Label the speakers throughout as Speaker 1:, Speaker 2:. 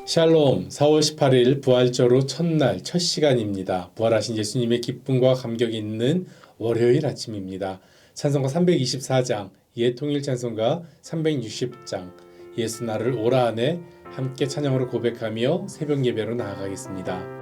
Speaker 1: 샬롬, 4월 18일 부활절후 첫날 첫 시간입니다. 부활하신 예수님의 기쁨과 감격이 있는 월요일 아침입니다. 찬송가 324장, 예통일 찬송가 360장, 예수 나를 오라 하네 함께 찬양으로 고백하며 새벽 예배로 나아가겠습니다.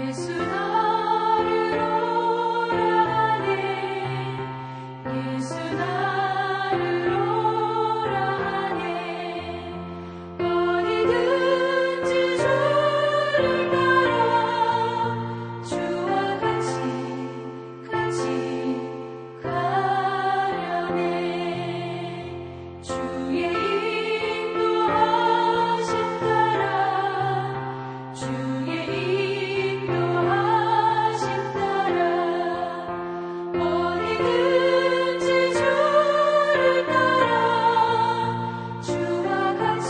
Speaker 2: 예수 나를 오라 하네 예수 나를 오라 하네 어디든지 주를 따라 주와 같이 가려네 주의 인도하심 따라 주의 인도하심 따라 어디든지 주를 따라 주와 같이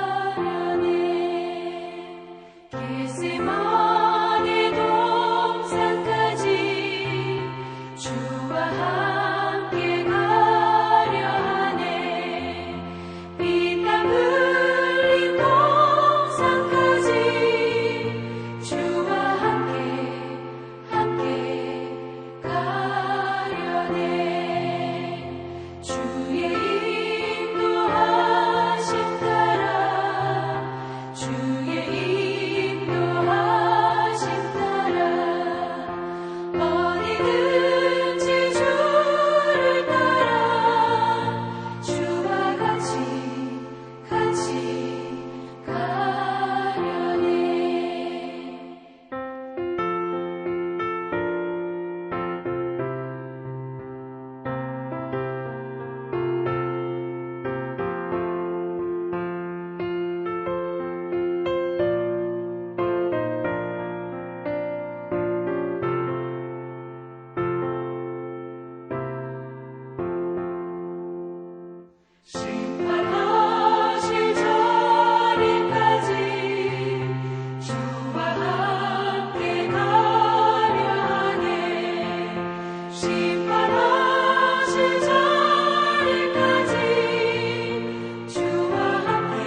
Speaker 2: 가려네 겟세마네 동산까지 주와 함께 가려 하네 피땀 흘린 동산까지 주와 함께 가려네 주의 인도하심 따라 주의 인도하심 따라 어디든지 주를 따라 주와 같이 가려네 심판하실 자리까지 주와 함께 가려 하네 심판하실 자리까지 주와 함께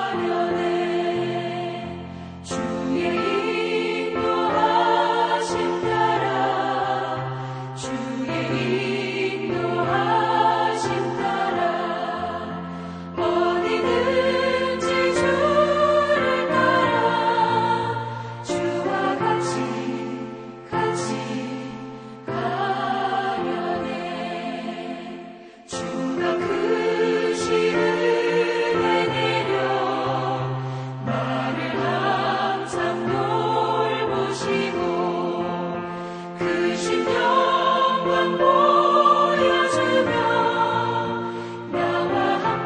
Speaker 2: 가려네 주의 인도하심 따라 주의 인도하심 따라 어디든지 주를 따라 주와 같이 가려네 주가 크신 은혜 내려 나를 항상 돌보시고 크신 영광 보여주며 나와 함께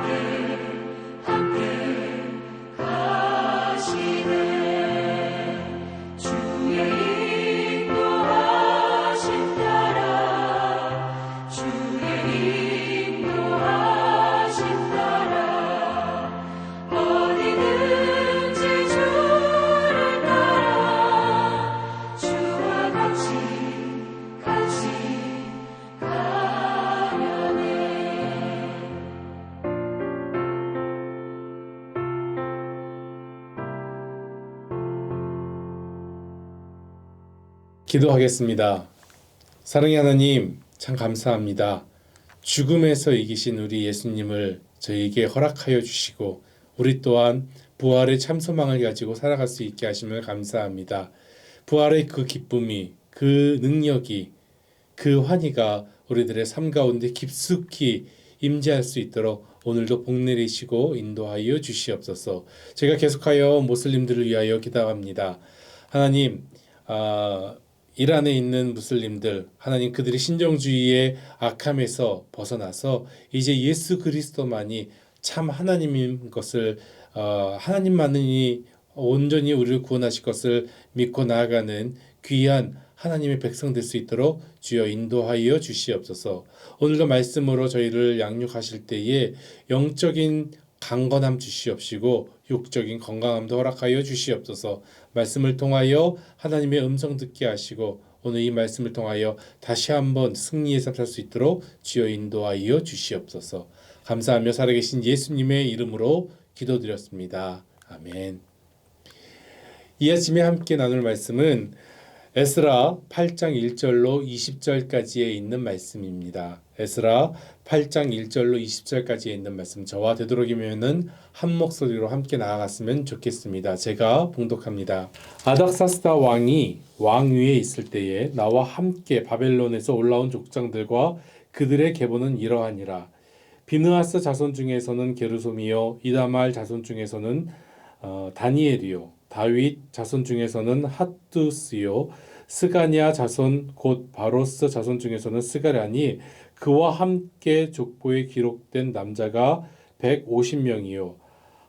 Speaker 2: 가시네 주의 인도하심 따라 주의 인도하심 따라 어디든지 주를 따라 주와 같이 가려네
Speaker 1: 기도하겠습니다. 사랑의 하나님, 참 감사합니다. 죽음에서 이기신 우리 예수님을 저희에게 허락하여 주시고 우리 또한 부활의 참소망을 가지고 살아갈 수 있게 하심을 감사합니다. 부활의 그 기쁨이, 그 능력이, 그 환희가 우리들의 삶 가운데 깊숙이 임재할 수 있도록 오늘도 복 내리시고 인도하여 주시옵소서. 제가 계속하여 모슬림들을 위하여 기도합니다. 하나님, 이란에 있는 무슬림들, 하나님 그들이 신정주의의 악함에서 벗어나서 이제 예수 그리스도만이 참 하나님인 것을 하나님만이 온전히 우리를 구원하실 것을 믿고 나아가는 귀한 하나님의 백성 될 수 있도록 주여 인도하여 주시옵소서. 오늘도 말씀으로 저희를 양육하실 때에 영적인 강건함 주시옵시고 육적인 건강함도 허락하여 주시옵소서. 말씀을 통하여 하나님의 음성 듣게 하시고 오늘 이 말씀을 통하여 다시 한번 승리의 삶 살 수 있도록 주여 인도하여 주시옵소서. 감사하며 살아계신 예수님의 이름으로 기도드렸습니다. 아멘. 이 아침에 함께 나눌 말씀은 에스라 8장 1절로 20절까지에 있는 말씀입니다. 에스라 8장 1절로 20절까지에 있는 말씀, 저와 되도록이면은 한 목소리로 함께 나아갔으면 좋겠습니다. 제가 봉독합니다. 아닥사스다 왕이 왕위에 있을 때에 나와 함께 바벨론에서 올라온 족장들과 그들의 계보는 이러하니라. 비느하스 자손 중에서는 게르솜이요, 이다말 자손 중에서는 다니엘이요, 다윗 자손 중에서는 핫두스요, 스가냐 자손 곧 바로스 자손 중에서는 스가랴니 그와 함께 족보에 기록된 남자가 150명이요.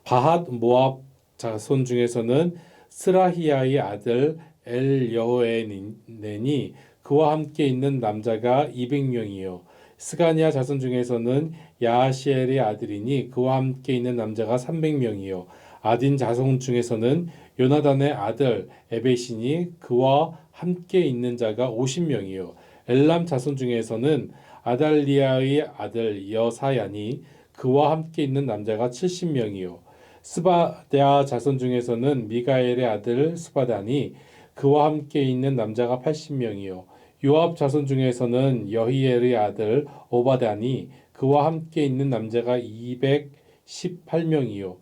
Speaker 1: 바핫 모압 자손 중에서는 스라히야의 아들 엘여호에넨이 그와 함께 있는 남자가 200명이요. 스가냐 자손 중에서는 야하시엘의 아들이니 그와 함께 있는 남자가 300명이요. 아딘 자손 중에서는 요나단의 아들 에베시니 그와 함께 있는 자가 50명이요. 엘람 자손 중에서는 아달리아의 아들 여사야니 그와 함께 있는 남자가 70명이요. 스바랴 자손 중에서는 미가엘의 아들 스바다니 그와 함께 있는 남자가 80명이요. 요압 자손 중에서는 여히엘의 아들 오바다니 그와 함께 있는 남자가 218명이요.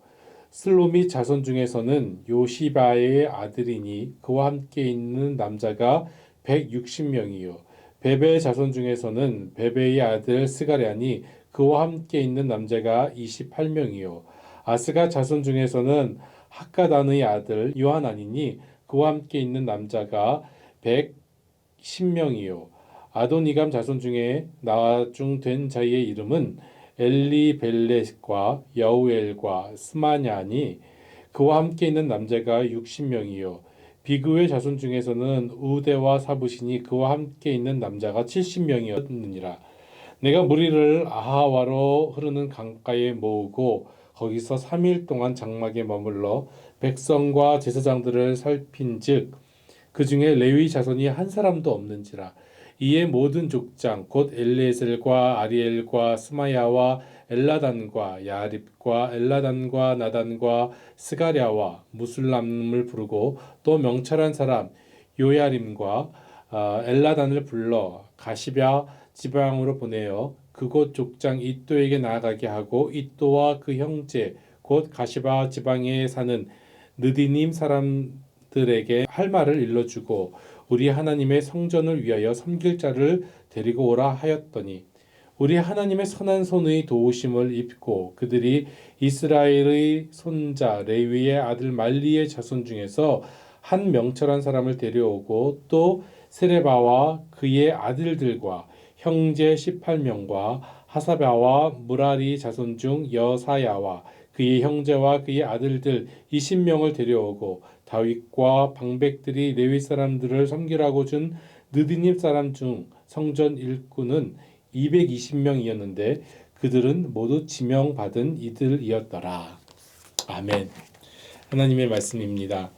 Speaker 1: 슬로밋 자손 중에서는 요시바의 아들이니 그와 함께 있는 남자가 160명이요. 베베 자손 중에서는 베베의 아들 스가랴니 그와 함께 있는 남자가 28명이요. 아스가 자손 중에서는 학가단의 아들 요하나니니 그와 함께 있는 남자가 110명이요. 아도니감 자손 중에 나중된 자의 이름은 엘리벨렛과 여우엘과 스마냐니 그와 함께 있는 남자가 60명이요. 비그의 자손 중에서는 우대와 사부시니 그와 함께 있는 남자가 70명이었느니라. 내가 무리를 아하와로 흐르는 강가에 모으고 거기서 3일 동안 장막에 머물러 백성과 제사장들을 살핀즉 그 중에 레위 자손이 한 사람도 없는지라. 이에 모든 족장 곧 엘리에셀과 아리엘과 스마야와 엘라단과 야립과 엘라단과 나단과 스가랴와 무술람을 부르고 또 명철한 사람 요야림과 엘라단을 불러 가시랴 지방으로 보내어 그곳 족장 이또에게 나아가게 하고 이또와 그 형제 곧 가시바 지방에 사는 느디님 사람들에게 할 말을 일러주고 우리 하나님의 성전을 위하여 섬길 자를 데리고 오라 하였더니 우리 하나님의 선한 손의 도우심을 입고 그들이 이스라엘의 손자 레위의 아들 말리의 자손 중에서 한 명철한 사람을 데려오고 또 세레바와 그의 아들들과 형제 18명과 하사바와 무라리 자손 중 여사야와 그의 형제와 그의 아들들 20명을 데려오고 다윗과 방백들이 레위 사람들을 섬기라고 준 느디님 사람 중 성전 일꾼은 220명이었는데 그들은 모두 지명받은 이들이었더라. 아멘. 하나님의 말씀입니다.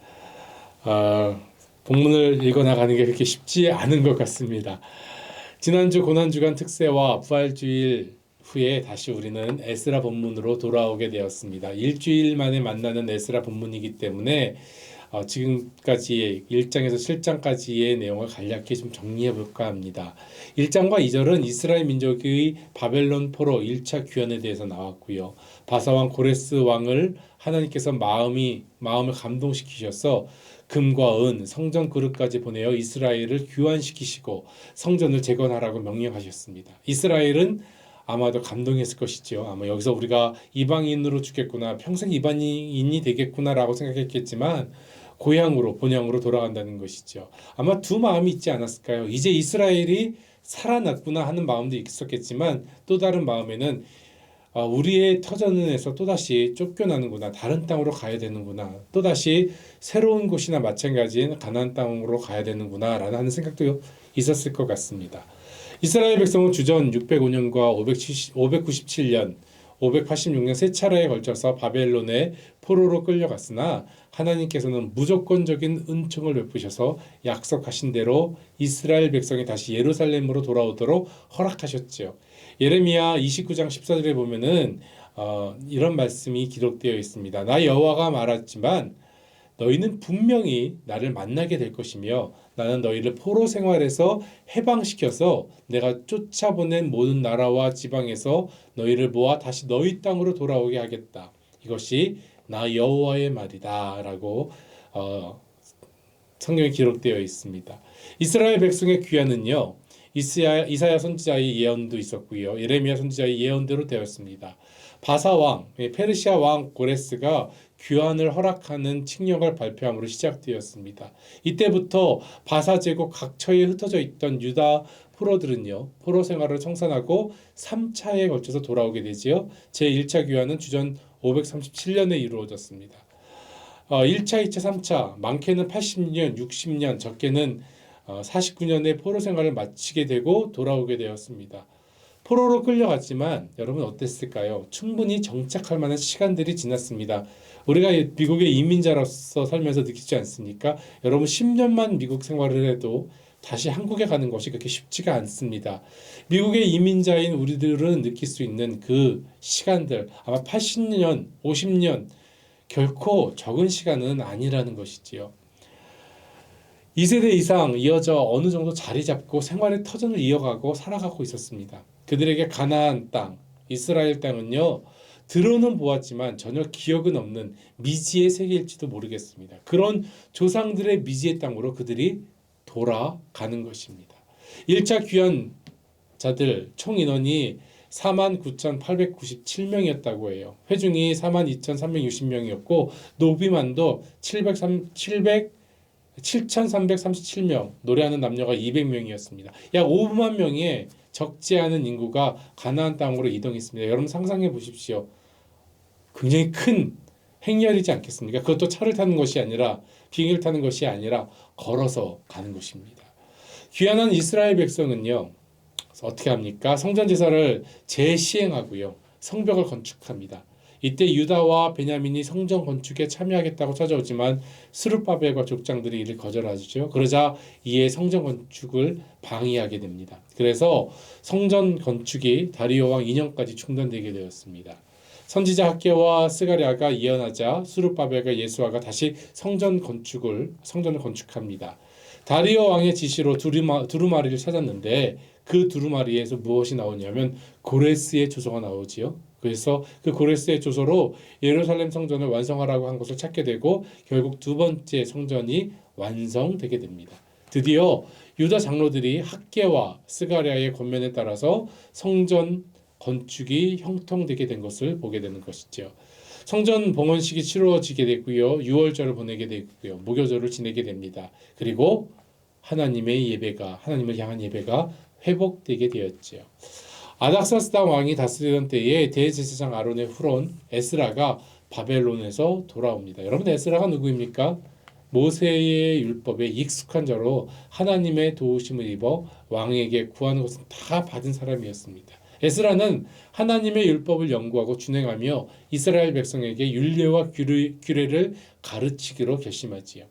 Speaker 1: 본문을 읽어나가는 게 그렇게 쉽지 않은 것 같습니다. 지난주 고난주간 특세와 부활주일 후에 다시 우리는 에스라 본문으로 돌아오게 되었습니다. 일주일 만에 만나는 에스라 본문이기 때문에 지금까지 1장에서 7장까지의 내용을 간략히 좀 정리해 볼까 합니다. 1장과 2절은 이스라엘 민족의 바벨론 포로 1차 귀환에 대해서 나왔고요. 바사왕 고레스 왕을 하나님께서 마음을 감동시키셔서 금과 은, 성전 그릇까지 보내어 이스라엘을 귀환시키시고 성전을 재건하라고 명령하셨습니다. 이스라엘은 아마도 감동했을 것이지요. 아마 여기서 우리가 이방인으로 죽겠구나, 평생 이방인이 되겠구나라고 생각했겠지만 고향으로 본향으로 돌아간다는 것이죠. 아마 두 마음이 있지 않았을까요? 이제 이스라엘이 살아났구나 하는 마음도 있었겠지만 또 다른 마음에는 우리의 터전에서 또다시 쫓겨나는구나. 다른 땅으로 가야 되는구나. 또다시 새로운 곳이나 마찬가지인 가나안 땅으로 가야 되는구나 라는 하는 생각도 있었을 것 같습니다. 이스라엘 백성은 주전 605년과 597년, 586년 세 차례에 걸쳐서 바벨론의 포로로 끌려갔으나 하나님께서는 무조건적인 은총을 베푸셔서 약속하신 대로 이스라엘 백성이 다시 예루살렘으로 돌아오도록 허락하셨지요. 예레미야 29장 14절에 보면은 이런 말씀이 기록되어 있습니다. 나 여호와가 말했지만 너희는 분명히 나를 만나게 될 것이며 나는 너희를 포로 생활에서 해방시켜서 내가 쫓아보낸 모든 나라와 지방에서 너희를 모아 다시 너희 땅으로 돌아오게 하겠다. 이것이 나 여호와의 말이다 라고 성경에 기록되어 있습니다. 이스라엘 백성의 귀환은요, 이사야 선지자의 예언도 있었고요, 예레미야 선지자의 예언대로 되었습니다. 바사 왕, 페르시아 왕 고레스가 귀환을 허락하는 칙령을 발표함으로 시작되었습니다. 이때부터 바사 제국 각처에 흩어져 있던 유다 포로들은요, 포로 생활을 청산하고 3차에 걸쳐서 돌아오게 되지요. 제1차 귀환은 주전 537년에 이루어졌습니다. 1차, 2차, 3차, 많게는 80년, 60년, 적게는 49년의 포로 생활을 마치게 되고 돌아오게 되었습니다. 포로로 끌려갔지만 여러분 어땠을까요? 충분히 정착할 만한 시간들이 지났습니다. 우리가 미국의 이민자로서 살면서 느끼지 않습니까? 여러분 10년만 미국 생활을 해도 다시 한국에 가는 것이 그렇게 쉽지가 않습니다. 미국의 이민자인 우리들은 느낄 수 있는 그 시간들, 아마 80년, 50년, 결코 적은 시간은 아니라는 것이지요. 2세대 이상 이어져 어느 정도 자리 잡고 생활의 터전을 이어가고 살아가고 있었습니다. 그들에게 가나안 땅, 이스라엘 땅은요, 들어는 보았지만 전혀 기억은 없는 미지의 세계일지도 모르겠습니다. 그런 조상들의 미지의 땅으로 그들이 돌아가는 것입니다. 1차 귀환자들 총 인원이 49,897명이었다고 해요. 회중이 42,360명이었고 노비만도 7,337명, 노래하는 남녀가 200명이었습니다. 약 5만 명의 적지 않은 인구가 가나안 땅으로 이동했습니다. 여러분 상상해 보십시오. 굉장히 큰 행렬이지 않겠습니까? 그것도 차를 타는 것이 아니라 비행기를 타는 것이 아니라 걸어서 가는 것입니다. 귀환한 이스라엘 백성은요, 어떻게 합니까? 성전 제사를 재시행하고요, 성벽을 건축합니다. 이때 유다와 베냐민이 성전 건축에 참여하겠다고 찾아오지만 스룹바벨과 족장들이 이를 거절하죠. 그러자 이에 성전 건축을 방해하게 됩니다. 그래서 성전 건축이 다리오 왕 2년까지 중단되게 되었습니다. 선지자 학개와 스가랴가 예언하자 스룹바벨과 예수아가 다시 성전을 건축합니다. 다리오 왕의 지시로 두루마리를 찾았는데 그 두루마리에서 무엇이 나오냐면 고레스의 조서가 나오지요. 그래서 그 고레스의 조서로 예루살렘 성전을 완성하라고 한 것을 찾게 되고 결국 두 번째 성전이 완성되게 됩니다. 드디어 유다 장로들이 학개와 스가랴의 권면에 따라서 성전 건축이 형통되게 된 것을 보게 되는 것이죠. 성전 봉헌식이 치러지게 됐고요. 유월절을 보내게 됐고요. 무교절을 지내게 됩니다. 그리고 하나님을 향한 예배가 회복되게 되었지요. 아닥사스다 왕이 다스리던 때에 대제사장 아론의 후손 에스라가 바벨론에서 돌아옵니다. 여러분 에스라가 누구입니까? 모세의 율법에 익숙한 자로 하나님의 도우심을 입어 왕에게 구하는 것은 다 받은 사람이었습니다. 에스라는 하나님의 율법을 연구하고 준행하며 이스라엘 백성에게 율례와 규례를 가르치기로 결심하지요.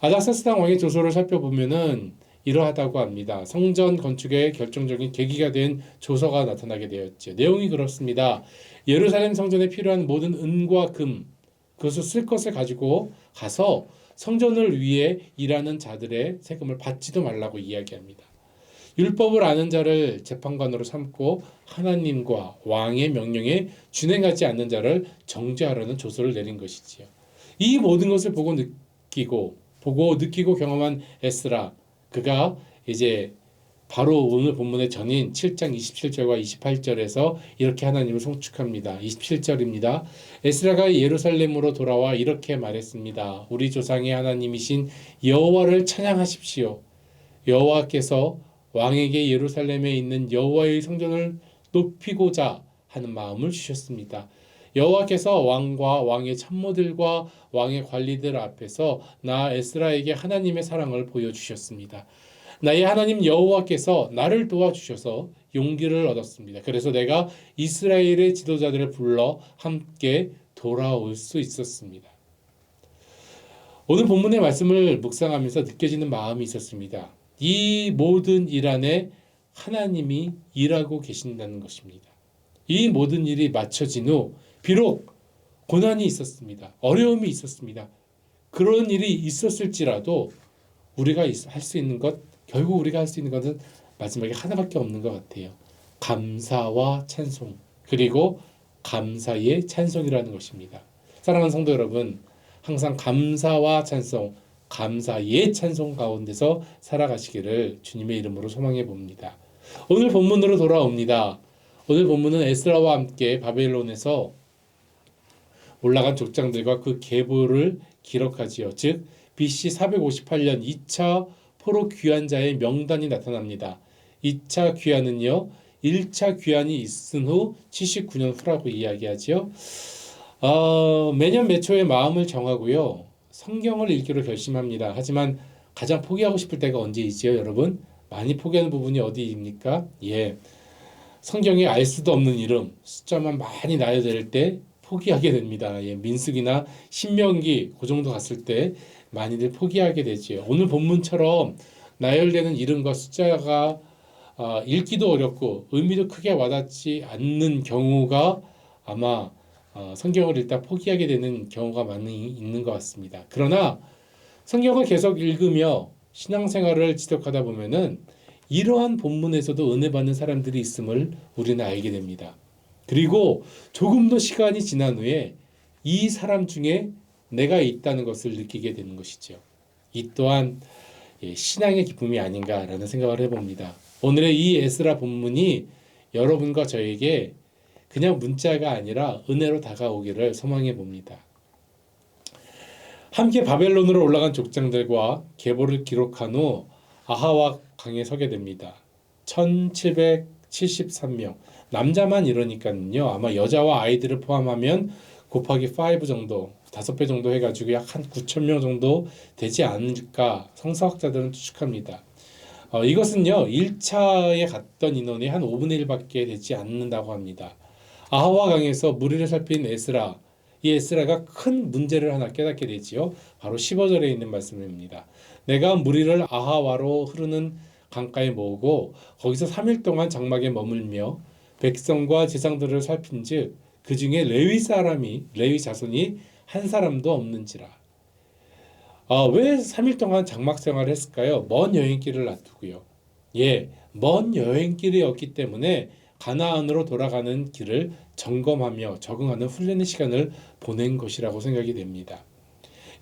Speaker 1: 아닥사스다 왕의 조서를 살펴보면은 이러하다고 합니다. 성전 건축의 결정적인 계기가 된 조서가 나타나게 되었죠. 내용이 그렇습니다. 예루살렘 성전에 필요한 모든 은과 금, 그것을 쓸 것을 가지고 가서 성전을 위해 일하는 자들의 세금을 받지도 말라고 이야기합니다. 율법을 아는 자를 재판관으로 삼고 하나님과 왕의 명령에 준행하지 않는 자를 정죄하라는 조서를 내린 것이지요. 이 모든 것을 보고 느끼고 경험한 에스라, 그가 이제 바로 오늘 본문의 전인 7장 27절과 28절에서 이렇게 하나님을 송축합니다. 27절입니다. 에스라가 예루살렘으로 돌아와 이렇게 말했습니다. 우리 조상의 하나님이신 여호와를 찬양하십시오. 여호와께서 왕에게 예루살렘에 있는 여호와의 성전을 높이고자 하는 마음을 주셨습니다. 여호와께서 왕과 왕의 참모들과 왕의 관리들 앞에서 나 에스라에게 하나님의 사랑을 보여주셨습니다. 나의 하나님 여호와께서 나를 도와주셔서 용기를 얻었습니다. 그래서 내가 이스라엘의 지도자들을 불러 함께 돌아올 수 있었습니다. 오늘 본문의 말씀을 묵상하면서 느껴지는 마음이 있었습니다. 이 모든 일 안에 하나님이 일하고 계신다는 것입니다. 이 모든 일이 마쳐진 후 비록 고난이 있었습니다. 어려움이 있었습니다. 그런 일이 있었을지라도 우리가 할 수 있는 것, 결국 우리가 할 수 있는 것은 마지막에 하나밖에 없는 것 같아요. 감사와 찬송, 그리고 감사의 찬송이라는 것입니다. 사랑하는 성도 여러분, 항상 감사와 찬송, 감사의 찬송 가운데서 살아가시기를 주님의 이름으로 소망해 봅니다. 오늘 본문으로 돌아옵니다. 오늘 본문은 에스라와 함께 바벨론에서 올라간 족장들과 그 계보를 기록하지요. 즉 BC 458년 2차 포로 귀환자의 명단이 나타납니다. 2차 귀환은요, 1차 귀환이 있은 후 79년 후라고 이야기하지요. 매년 매초에 마음을 정하고요, 성경을 읽기로 결심합니다. 하지만 가장 포기하고 싶을 때가 언제이지요, 여러분? 많이 포기하는 부분이 어디입니까? 성경에 알 수도 없는 이름, 숫자만 많이 나열될 때 포기하게 됩니다. 민수기나 신명기 그 정도 갔을 때 많이들 포기하게 되지요. 오늘 본문처럼 나열되는 이름과 숫자가 읽기도 어렵고 의미도 크게 와닿지 않는 경우가 아마 성경을 읽다 포기하게 되는 경우가 많이 있는 것 같습니다. 그러나 성경을 계속 읽으며 신앙생활을 지속하다 보면은 이러한 본문에서도 은혜 받는 사람들이 있음을 우리는 알게 됩니다. 그리고 조금 더 시간이 지난 후에 이 사람 중에 내가 있다는 것을 느끼게 되는 것이죠. 이 또한 신앙의 기쁨이 아닌가라는 생각을 해봅니다. 오늘의 이 에스라 본문이 여러분과 저에게 그냥 문자가 아니라 은혜로 다가오기를 소망해 봅니다. 함께 바벨론으로 올라간 족장들과 계보를 기록한 후 아하와 강에 서게 됩니다. 1773명. 남자만 이러니까요. 아마 여자와 아이들을 포함하면 곱하기 5 정도, 5배 정도 해가지고 약 한 9천 명 정도 되지 않을까 성서학자들은 추측합니다. 이것은요, 1차에 갔던 인원이 한 5분의 1밖에 되지 않는다고 합니다. 아하와 강에서 무리를 살핀 에스라, 이 에스라가 큰 문제를 하나 깨닫게 되지요. 바로 15절에 있는 말씀입니다. 내가 무리를 아하와로 흐르는 강가에 모으고 거기서 3일 동안 장막에 머물며 백성과 제상들을 살핀즉 그 중에 레위 자손이 한 사람도 없는지라. 왜 3일 동안 장막 생활을 했을까요? 먼 여행길을 놔두고요. 먼 여행길이었기 때문에 가나안으로 돌아가는 길을 점검하며 적응하는 훈련의 시간을 보낸 것이라고 생각이 됩니다.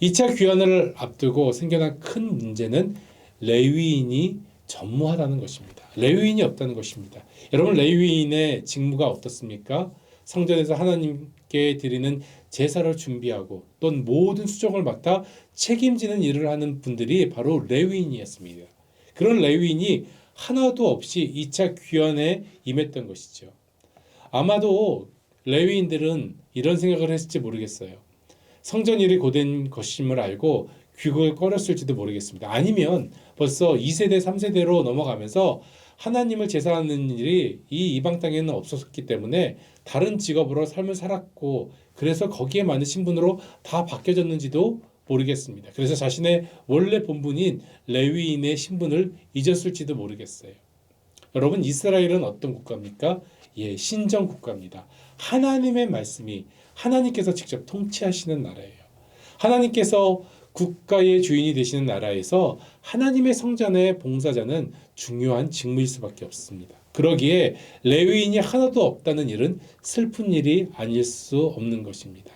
Speaker 1: 2차 귀환을 앞두고 생겨난 큰 문제는 레위인이 전무하다는 것입니다. 레위인이 없다는 것입니다. 여러분, 레위인의 직무가 어떻습니까? 성전에서 하나님께 드리는 제사를 준비하고 또는 모든 수종을 맡아 책임지는 일을 하는 분들이 바로 레위인이었습니다. 그런 레위인이 하나도 없이 2차 귀환에 임했던 것이죠. 아마도 레위인들은 이런 생각을 했을지 모르겠어요. 성전 일이 고된 것임을 알고 귀국을 꺼렸을지도 모르겠습니다. 아니면 벌써 2세대, 3세대로 넘어가면서 하나님을 제사하는 일이 이 이방 땅에는 없었기 때문에 다른 직업으로 삶을 살았고 그래서 거기에 맞는 신분으로 다 바뀌어졌는지도 모르겠습니다. 그래서 자신의 원래 본분인 레위인의 신분을 잊었을지도 모르겠어요. 여러분, 이스라엘은 어떤 국가입니까? 신정 국가입니다. 하나님의 말씀이 하나님께서 직접 통치하시는 나라예요. 하나님께서 국가의 주인이 되시는 나라에서 하나님의 성전의 봉사자는 중요한 직무일 수밖에 없습니다. 그러기에 레위인이 하나도 없다는 일은 슬픈 일이 아닐 수 없는 것입니다.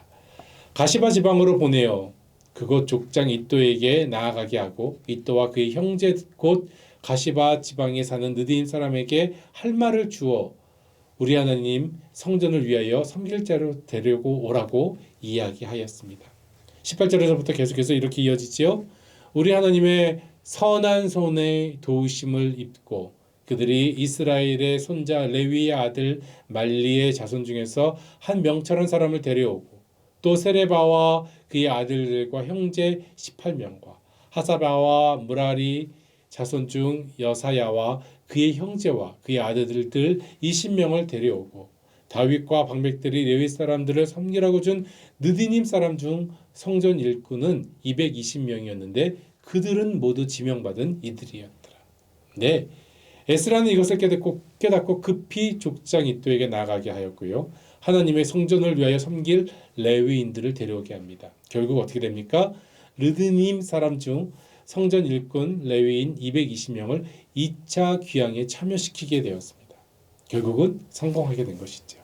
Speaker 1: 가시바 지방으로 보내어 그곳 족장 이또에게 나아가게 하고 이또와 그의 형제 곧 가시바 지방에 사는 느디임 사람에게 할 말을 주어 우리 하나님 성전을 위하여 섬길 자로 데리고 오라고 이야기하였습니다. 18절에서부터 계속해서 이렇게 이어지지요. 우리 하나님의 선한 손에 도우심을 입고 그들이 이스라엘의 손자 레위의 아들 말리의 자손 중에서 한 명철한 사람을 데려오고 또 세레바와 그의 아들들과 형제 18명과 하사바와 무라리 자손 중 여사야와 그의 형제와 그의 아들들 20명을 데려오고 다윗과 방백들이 레위 사람들을 섬기라고 준 느디님 사람 중 성전 일꾼은 220명이었는데 그들은 모두 지명받은 이들이었더라. 네, 에스라는 이것을 깨닫고 급히 족장 이또에게 나가게 하였고요. 하나님의 성전을 위하여 섬길 레위인들을 데려오게 합니다. 결국 어떻게 됩니까? 르드님 사람 중 성전 일꾼 레위인 220명을 2차 귀향에 참여시키게 되었습니다. 결국은 성공하게 된 것이죠.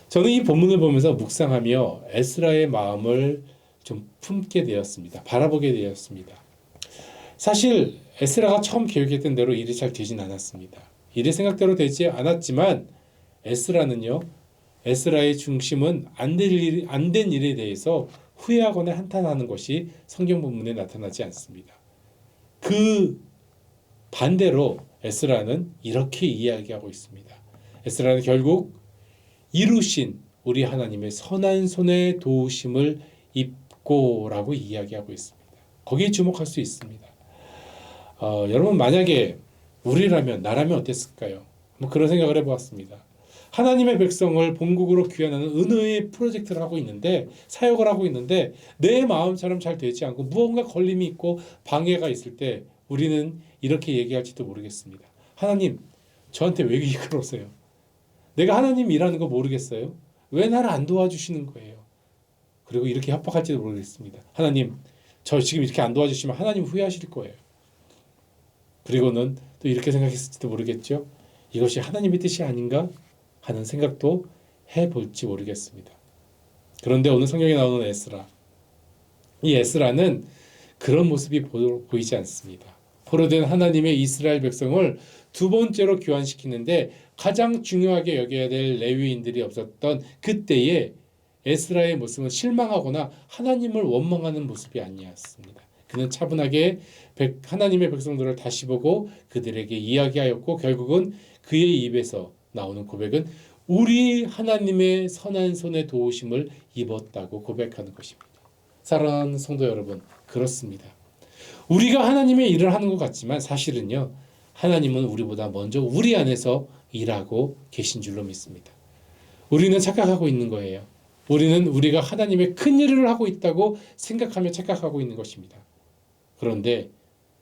Speaker 1: 저는 이 본문을 보면서 묵상하며 에스라의 마음을 좀 품게 되었습니다. 바라보게 되었습니다. 사실 에스라가 처음 계획했던 대로 일이 잘 되진 않았습니다. 일이 생각대로 되지 않았지만 에스라의 중심은 안 된 일에 대해서 후회하거나 한탄하는 것이 성경 본문에 나타나지 않습니다. 그 반대로 에스라는 이렇게 이야기하고 있습니다. 에스라는 결국 이루신 우리 하나님의 선한 손의 도우심을 입고라고 이야기하고 있습니다. 거기에 주목할 수 있습니다. 여러분 만약에 우리라면 나라면 어땠을까요? 그런 생각을 해보았습니다. 하나님의 백성을 본국으로 귀환하는 은혜의 프로젝트를 하고 있는데 사역을 하고 있는데 내 마음처럼 잘 되지 않고 무언가 걸림이 있고 방해가 있을 때 우리는 이렇게 얘기할지도 모르겠습니다. 하나님, 저한테 왜 이러세요? 내가 하나님 일하는 거 모르겠어요? 왜 나를 안 도와주시는 거예요? 그리고 이렇게 협박할지도 모르겠습니다. 하나님, 저 지금 이렇게 안 도와주시면 하나님 후회하실 거예요. 그리고는 또 이렇게 생각했을지도 모르겠죠. 이것이 하나님의 뜻이 아닌가 하는 생각도 해볼지 모르겠습니다. 그런데 오늘 성경에 나오는 에스라, 이 에스라는 그런 모습이 보이지 않습니다. 포로된 하나님의 이스라엘 백성을 두 번째로 교환시키는데 가장 중요하게 여겨야 될 레위인들이 없었던 그때의 에스라의 모습은 실망하거나 하나님을 원망하는 모습이 아니었습니다. 그는 차분하게 하나님의 백성들을 다시 보고 그들에게 이야기하였고 결국은 그의 입에서 나오는 고백은 우리 하나님의 선한 손의 도우심을 입었다고 고백하는 것입니다. 사랑하는 성도 여러분, 그렇습니다. 우리가 하나님의 일을 하는 것 같지만 사실은요, 하나님은 우리보다 먼저 우리 안에서 일하고 계신 줄로 믿습니다. 우리는 착각하고 있는 거예요. 우리는 우리가 하나님의 큰 일을 하고 있다고 생각하며 착각하고 있는 것입니다. 그런데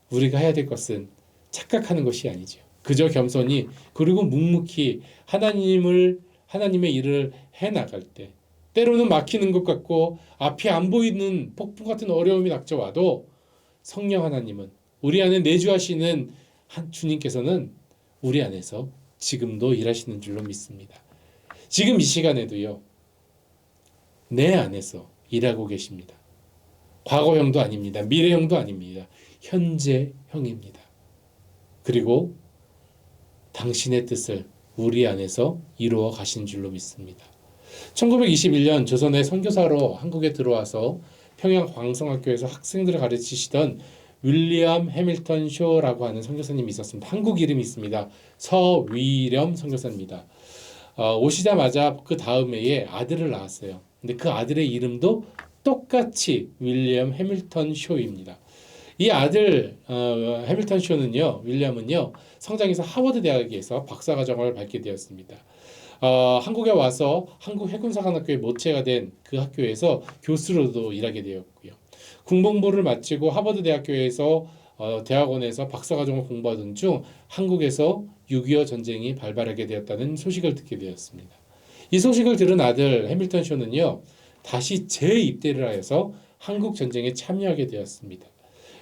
Speaker 1: 우리가 해야 될 것은 착각하는 것이 아니죠. 그저 겸손히 그리고 묵묵히 하나님의 일을 해나갈 때 때로는 막히는 것 같고 앞이 안 보이는 폭풍 같은 어려움이 닥쳐와도 성령 하나님은 우리 안에 내주하시는 주님께서는 우리 안에서 지금도 일하시는 줄로 믿습니다. 지금 이 시간에도요. 내 안에서 일하고 계십니다. 과거형도 아닙니다. 미래형도 아닙니다. 현재형입니다. 그리고 당신의 뜻을 우리 안에서 이루어 가신 줄로 믿습니다. 1921년 조선의 선교사로 한국에 들어와서 평양 광성학교에서 학생들을 가르치시던 윌리엄 해밀턴 쇼라고 하는 선교사님이 있었습니다. 한국 이름이 있습니다. 서위렴 선교사입니다. 오시자마자 그 다음 해에 아들을 낳았어요. 근데 그 아들의 이름도 똑같이 윌리엄 해밀턴 쇼입니다. 이 아들 해밀턴 쇼는요, 윌리엄은요, 성장해서 하버드 대학에서 박사과정을 밟게 되었습니다. 한국에 와서 한국 해군사관학교에 모체가 된 그 학교에서 교수로도 일하게 되었고요. 군복무를 마치고 하버드 대학교에서 대학원에서 박사과정을 공부하던 중 한국에서 6.25 전쟁이 발발하게 되었다는 소식을 듣게 되었습니다. 이 소식을 들은 아들 해밀턴 쇼는요, 다시 재입대를 하여서 한국 전쟁에 참여하게 되었습니다.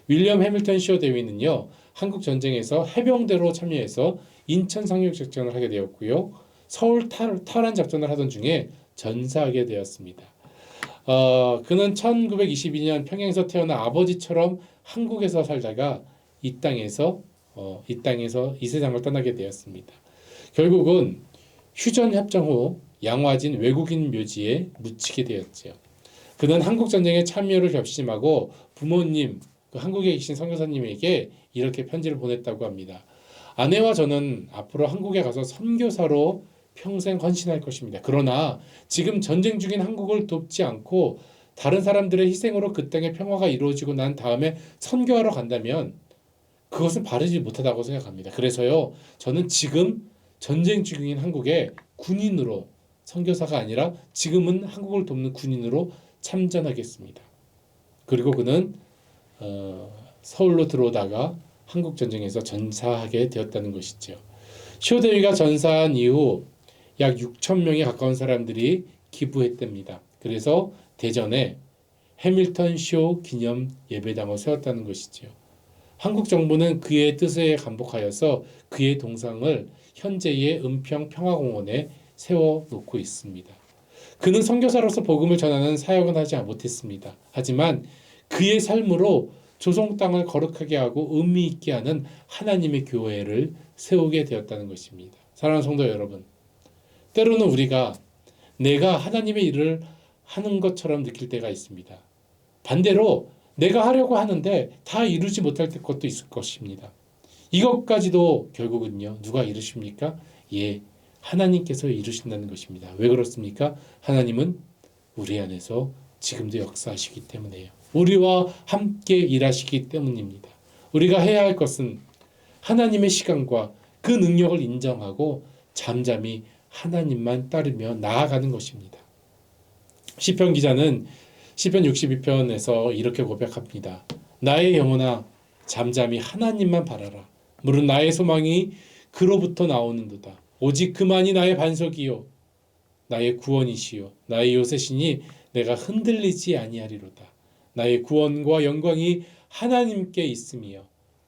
Speaker 1: 윌리엄 해밀턴 쇼 대위는요, 한국 전쟁에서 해병대로 참여해서 인천 상륙 작전을 하게 되었고요. 서울 탈환 작전을 하던 중에 전사하게 되었습니다. 그는 1922년 평양에서 태어나 아버지처럼 한국에서 살다가 이 땅에서 이 세상을 떠나게 되었습니다. 결국은 휴전 협정 후 양화진 외국인 묘지에 묻히게 되었지요. 그는 한국 전쟁에 참여를 결심하고 부모님, 그 한국에 계신 선교사님에게 이렇게 편지를 보냈다고 합니다. 아내와 저는 앞으로 한국에 가서 선교사로 평생 헌신할 것입니다. 그러나 지금 전쟁 중인 한국을 돕지 않고 다른 사람들의 희생으로 그 땅의 평화가 이루어지고 난 다음에 선교하러 간다면 그것은 바르지 못하다고 생각합니다. 그래서요, 저는 지금 전쟁 중인 한국에 군인으로 선교사가 아니라 지금은 한국을 돕는 군인으로 참전하겠습니다. 그리고 그는 서울로 들어오다가 한국 전쟁에서 전사하게 되었다는 것이죠. 쇼대위가 전사한 이후 약 6천 명에 가까운 사람들이 기부했답니다. 그래서 대전에 해밀턴 쇼 기념 예배당을 세웠다는 것이지요. 한국 정부는 그의 뜻에 감복하여서 그의 동상을 현재의 은평 평화공원에 세워놓고 있습니다. 그는 선교사로서 복음을 전하는 사역은 하지 못했습니다. 하지만 그의 삶으로 조성 땅을 거룩하게 하고 의미 있게 하는 하나님의 교회를 세우게 되었다는 것입니다. 사랑하는 성도 여러분, 때로는 우리가 내가 하나님의 일을 하는 것처럼 느낄 때가 있습니다. 반대로 내가 하려고 하는데 다 이루지 못할 것도 있을 것입니다. 이것까지도 결국은요, 누가 이루십니까? 예, 하나님께서 이루신다는 것입니다. 왜 그렇습니까? 하나님은 우리 안에서 지금도 역사하시기 때문에요. 우리와 함께 일하시기 때문입니다. 우리가 해야 할 것은 하나님의 시간과 그 능력을 인정하고 잠잠히 하나님만 따르며 나아가는 것입니다. 시편 기자는 시편 62편에서 이렇게 고백합니다. 나의 영혼아 잠잠히 하나님만 바라라. 물은 나의 소망이 그로부터 나오는도다. 오직 그만이 나의 반석이요 나의 구원이시요 나의 요새시니 내가 흔들리지 아니하리로다. 나의 구원과 영광이 하나님께 있으며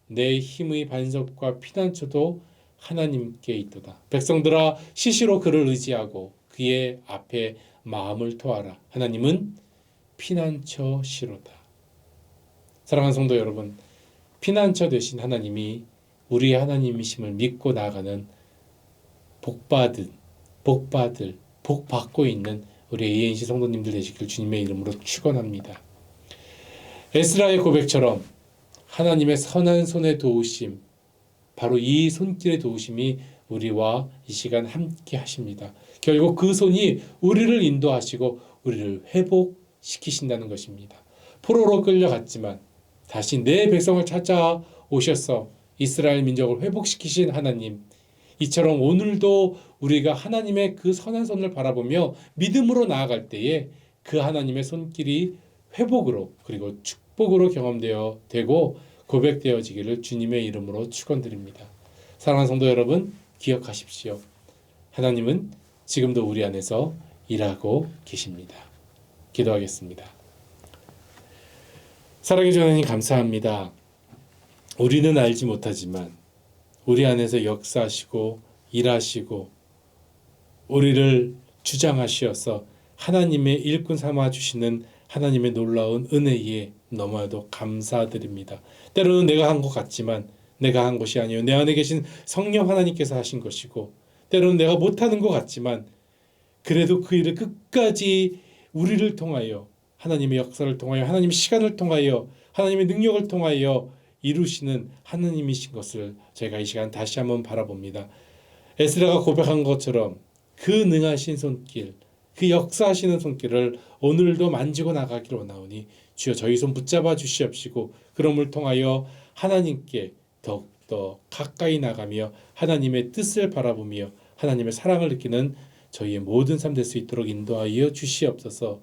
Speaker 1: 내 힘의 반석과 피난처도 하나님께 있도다. 백성들아 시시로 그를 의지하고 그의 앞에 마음을 토하라. 하나님은 피난처시로다. 사랑하는 성도 여러분, 피난처 되신 하나님이 우리의 하나님이심을 믿고 나아가는 복받고 있는 우리 ANC 성도님들 되시길 주님의 이름으로 축원합니다. 에스라의 고백처럼 하나님의 선한 손의 도우심, 바로 이 손길의 도우심이 우리와 이 시간 함께 하십니다. 결국 그 손이 우리를 인도하시고 우리를 회복시키신다는 것입니다. 포로로 끌려갔지만 다시 내 백성을 찾아오셔서 이스라엘 민족을 회복시키신 하나님, 이처럼 오늘도 우리가 하나님의 그 선한 손을 바라보며 믿음으로 나아갈 때에 그 하나님의 손길이 회복으로 그리고 축복으로 경험되어 되고 고백되어지기를 주님의 이름으로 축원드립니다. 사랑하는 성도 여러분, 기억하십시오. 하나님은 지금도 우리 안에서 일하고 계십니다. 기도하겠습니다. 사랑해 주는 하나님 감사합니다. 우리는 알지 못하지만 우리 안에서 역사하시고 일하시고 우리를 주장하시어서 하나님의 일꾼 삼아 주시는 하나님의 놀라운 은혜에 너무나도 감사드립니다. 때로는 내가 한 것 같지만 내가 한 것이 아니요 내 안에 계신 성령 하나님께서 하신 것이고, 때로는 내가 못하는 것 같지만 그래도 그 일을 끝까지 우리를 통하여 하나님의 역사를 통하여 하나님의 시간을 통하여 하나님의 능력을 통하여 이루시는 하나님이신 것을 저희가 이 시간 다시 한번 바라봅니다. 에스라가 고백한 것처럼 그 능하신 손길, 그 역사하시는 손길을 오늘도 만지고 나가기를 원하오니 주여 저희 손 붙잡아 주시옵시고 그럼을 통하여 하나님께 더욱더 가까이 나가며 하나님의 뜻을 바라보며 하나님의 사랑을 느끼는 저희의 모든 삶 될 수 있도록 인도하여 주시옵소서.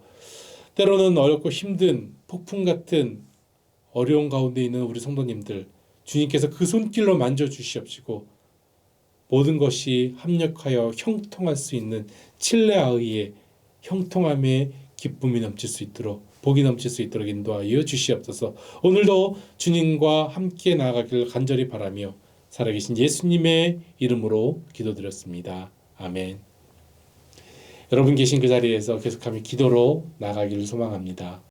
Speaker 1: 때로는 어렵고 힘든 폭풍 같은 어려운 가운데 있는 우리 성도님들, 주님께서 그 손길로 만져주시옵시고 모든 것이 합력하여 형통할 수 있는 칠레아의의 형통함의 기쁨이 넘칠 수 있도록, 복이 넘칠 수 있도록 인도하여 주시옵소서. 오늘도 주님과 함께 나아가기를 간절히 바라며 살아계신 예수님의 이름으로 기도드렸습니다. 아멘. 여러분 계신 그 자리에서 계속하며 기도로 나아가기를 소망합니다.